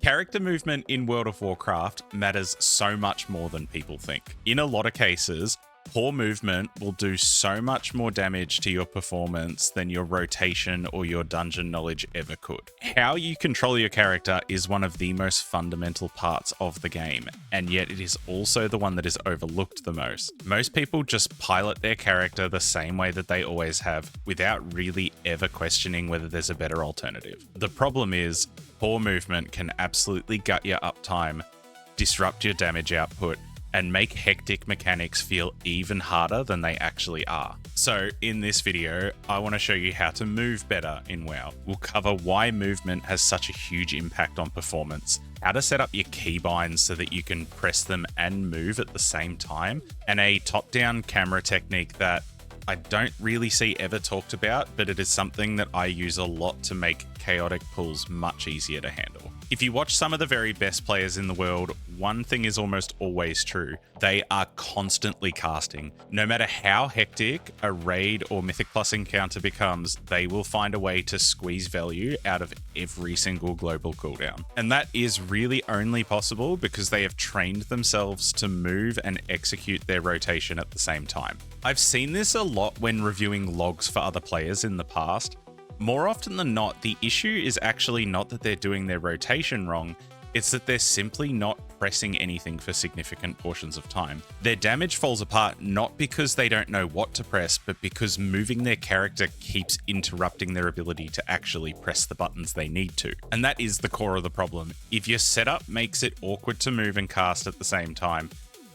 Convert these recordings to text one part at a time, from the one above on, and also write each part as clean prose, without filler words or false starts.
Character movement in World of Warcraft matters so much more than people think. In a lot of cases, poor movement will do so much more damage to your performance than your rotation or your dungeon knowledge ever could. How you control your character is one of the most fundamental parts of the game, and yet it is also the one that is overlooked the most. Most people just pilot their character the same way that they always have, without really ever questioning whether there's a better alternative. The problem is, poor movement can absolutely gut your uptime, disrupt your damage output, and make hectic mechanics feel even harder than they actually are. So in this video, I want to show you how to move better in WoW. We'll cover why movement has such a huge impact on performance, how to set up your keybinds so that you can press them and move at the same time, and a top-down camera technique that I don't really see ever talked about, but it is something that I use a lot to make chaotic pulls much easier to handle. If you watch some of the very best players in the world, one thing is almost always true. They are constantly casting. No matter how hectic a raid or Mythic Plus encounter becomes, they will find a way to squeeze value out of every single global cooldown. And that is really only possible because they have trained themselves to move and execute their rotation at the same time. I've seen this a lot when reviewing logs for other players in the past. More often than not, the issue is actually not that they're doing their rotation wrong, it's that they're simply not pressing anything for significant portions of time. Their damage falls apart not because they don't know what to press, but because moving their character keeps interrupting their ability to actually press the buttons they need to. And that is the core of the problem. If your setup makes it awkward to move and cast at the same time,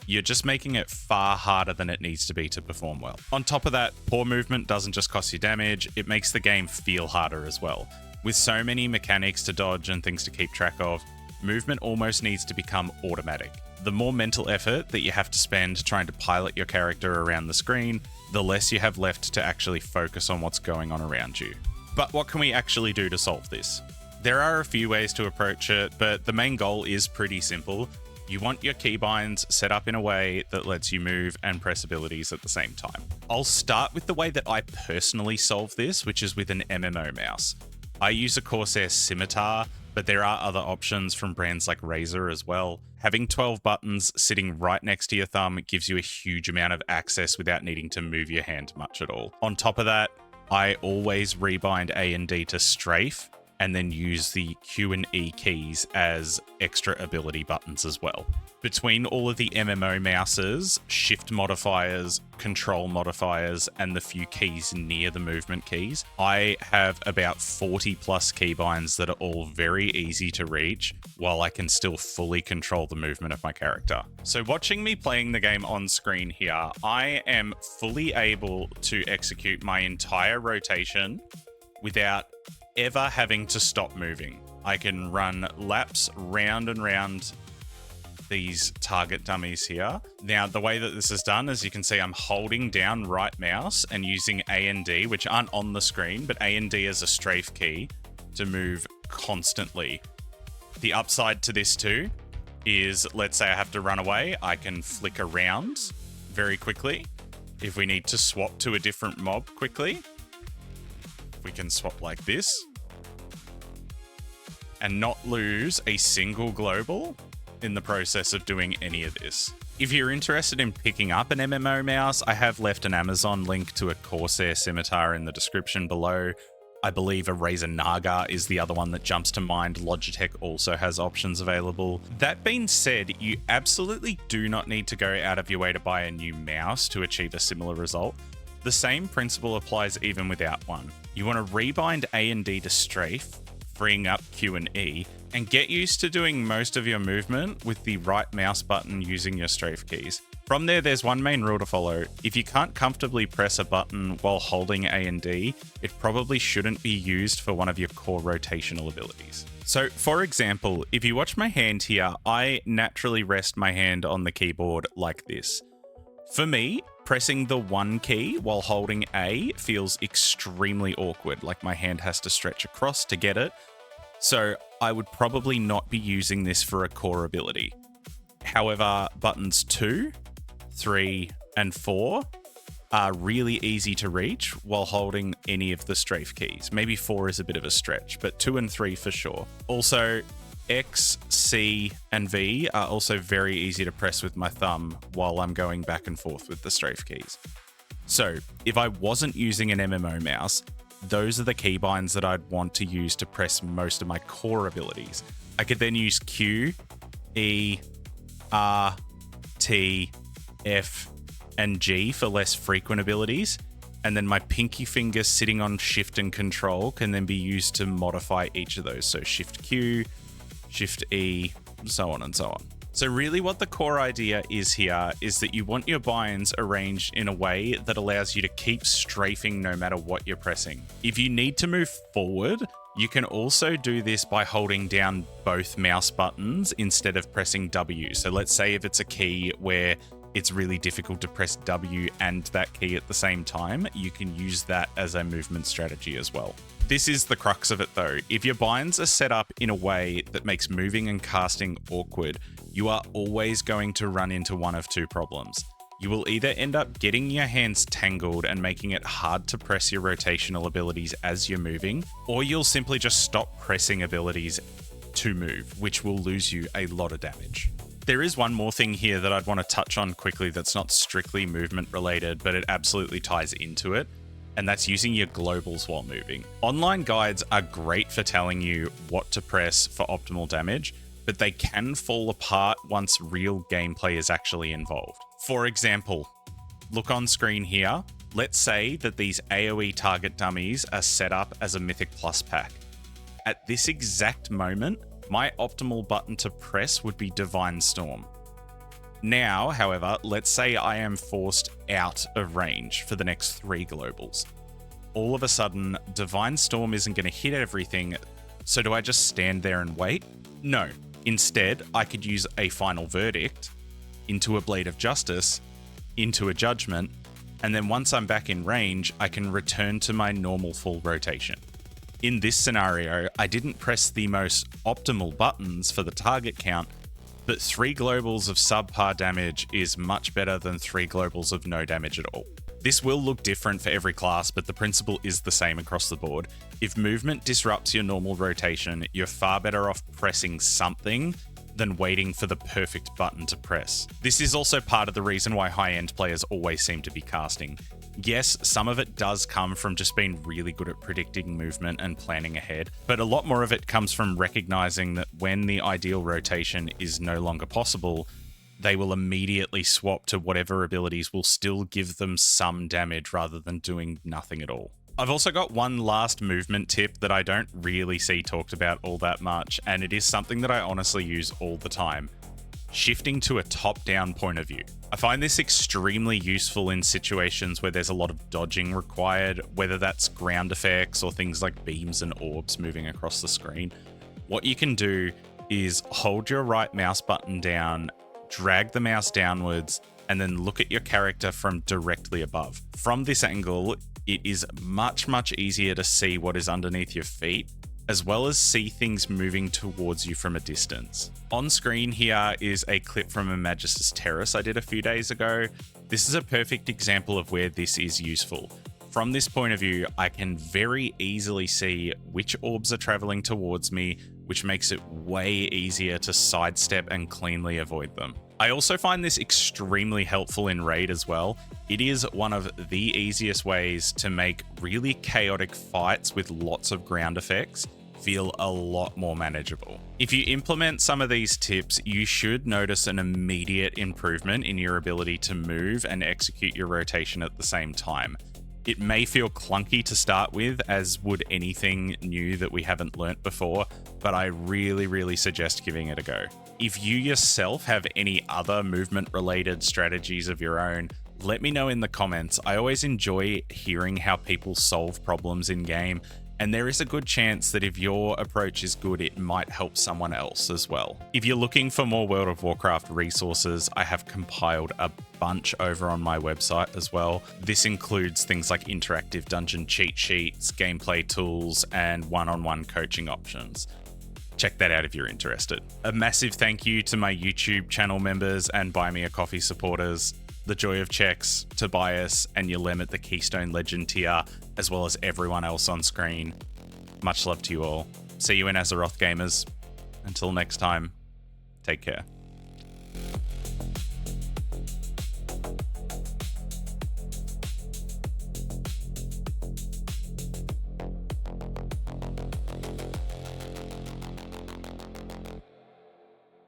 you're just making it far harder than it needs to be to perform well. On top of that, poor movement doesn't just cost you damage, it makes the game feel harder as well. With so many mechanics to dodge and things to keep track of, movement almost needs to become automatic. The more mental effort that you have to spend trying to pilot your character around the screen, the less you have left to actually focus on what's going on around you. But what can we actually do to solve this? There are a few ways to approach it, but the main goal is pretty simple. You want your keybinds set up in a way that lets you move and press abilities at the same time. I'll start with the way that I personally solve this, which is with an MMO mouse. I use a Corsair Scimitar, but there are other options from brands like Razer as well. Having 12 buttons sitting right next to your thumb gives you a huge amount of access without needing to move your hand much at all. On top of that, I always rebind A and D to strafe, and then use the Q and E keys as extra ability buttons as well. Between all of the MMO mouses, shift modifiers, control modifiers, and the few keys near the movement keys, I have about 40 plus keybinds that are all very easy to reach, while I can still fully control the movement of my character. So watching me playing the game on screen here, I am fully able to execute my entire rotation without ever having to stop moving. I can run laps round and round these target dummies here. Now, the way that this is done, as you can see, I'm holding down right mouse and using A and D, which aren't on the screen, but A and D as a strafe key to move constantly. The upside to this too is, let's say I have to run away, I can flick around very quickly. If we need to swap to a different mob quickly, we can swap like this and not lose a single global in the process of doing any of this. If you're interested in picking up an MMO mouse, I have left an Amazon link to a Corsair Scimitar in the description below. I believe a Razer Naga is the other one that jumps to mind. Logitech also has options available. That being said, you absolutely do not need to go out of your way to buy a new mouse to achieve a similar result. The same principle applies even without one. You want to rebind A and D to strafe, freeing up Q and E, and get used to doing most of your movement with the right mouse button using your strafe keys. From there, there's one main rule to follow. If you can't comfortably press a button while holding A and D, it probably shouldn't be used for one of your core rotational abilities. So, for example, if you watch my hand here, I naturally rest my hand on the keyboard like this. For me, pressing the one key while holding A feels extremely awkward, like my hand has to stretch across to get it. So I would probably not be using this for a core ability. However, buttons 2, 3, and 4 are really easy to reach while holding any of the strafe keys. Maybe 4 is a bit of a stretch, but 2 and 3 for sure. Also, X, C, and V are also very easy to press with my thumb while I'm going back and forth with the strafe keys. So if I wasn't using an MMO mouse, those are the keybinds that I'd want to use to press most of my core abilities. I could then use Q, E, R, T, F, and G for less frequent abilities. And then my pinky finger sitting on Shift and Control can then be used to modify each of those. So Shift Q, Shift E, so on and so on. So really what the core idea is here is that you want your binds arranged in a way that allows you to keep strafing no matter what you're pressing. If you need to move forward, you can also do this by holding down both mouse buttons instead of pressing W. So let's say if it's a key where it's really difficult to press W and that key at the same time, you can use that as a movement strategy as well. This is the crux of it though. If your binds are set up in a way that makes moving and casting awkward, you are always going to run into one of two problems. You will either end up getting your hands tangled and making it hard to press your rotational abilities as you're moving, or you'll simply just stop pressing abilities to move, which will lose you a lot of damage. There is one more thing here that I'd want to touch on quickly that's not strictly movement related, but it absolutely ties into it, and that's using your globals while moving. Online guides are great for telling you what to press for optimal damage, but they can fall apart once real gameplay is actually involved. For example, look on screen here. Let's say that these AoE target dummies are set up as a Mythic Plus pack. At this exact moment, my optimal button to press would be Divine Storm. Now, however, let's say I am forced out of range for the next 3 globals. All of a sudden, Divine Storm isn't going to hit everything, so do I just stand there and wait? No. Instead, I could use a Final Verdict into a Blade of Justice, into a Judgment, and then once I'm back in range, I can return to my normal full rotation. In this scenario, I didn't press the most optimal buttons for the target count, but 3 globals of subpar damage is much better than 3 globals of no damage at all. This will look different for every class, but the principle is the same across the board. If movement disrupts your normal rotation, you're far better off pressing something than waiting for the perfect button to press. This is also part of the reason why high-end players always seem to be casting. Yes, some of it does come from just being really good at predicting movement and planning ahead, but a lot more of it comes from recognizing that when the ideal rotation is no longer possible, they will immediately swap to whatever abilities will still give them some damage rather than doing nothing at all. I've also got one last movement tip that I don't really see talked about all that much, and it is something that I honestly use all the time. Shifting to a top-down point of view. I find this extremely useful in situations where there's a lot of dodging required, whether that's ground effects or things like beams and orbs moving across the screen. What you can do is hold your right mouse button down, drag the mouse downwards, and then look at your character from directly above. From this angle, it is much easier to see what is underneath your feet, as well as see things moving towards you from a distance. On screen here is a clip from a Magis's Terrace I did a few days ago. This is a perfect example of where this is useful. From this point of view, I can very easily see which orbs are traveling towards me, which makes it way easier to sidestep and cleanly avoid them. I also find this extremely helpful in Raid as well. It is one of the easiest ways to make really chaotic fights with lots of ground effects feel a lot more manageable. If you implement some of these tips, you should notice an immediate improvement in your ability to move and execute your rotation at the same time. It may feel clunky to start with, as would anything new that we haven't learnt before, but I really suggest giving it a go. If you yourself have any other movement-related strategies of your own, let me know in the comments. I always enjoy hearing how people solve problems in-game, and there is a good chance that if your approach is good, it might help someone else as well. If you're looking for more World of Warcraft resources, I have compiled a bunch over on my website as well. This includes things like interactive dungeon cheat sheets, gameplay tools, and one-on-one coaching options. Check that out if you're interested. A massive thank you to my YouTube channel members and Buy Me a Coffee supporters, The Joy of Checks, Tobias, and Yelem at the Keystone Legend tier, as well as everyone else on screen. Much love to you all. See you in Azeroth, gamers. Until next time, take care.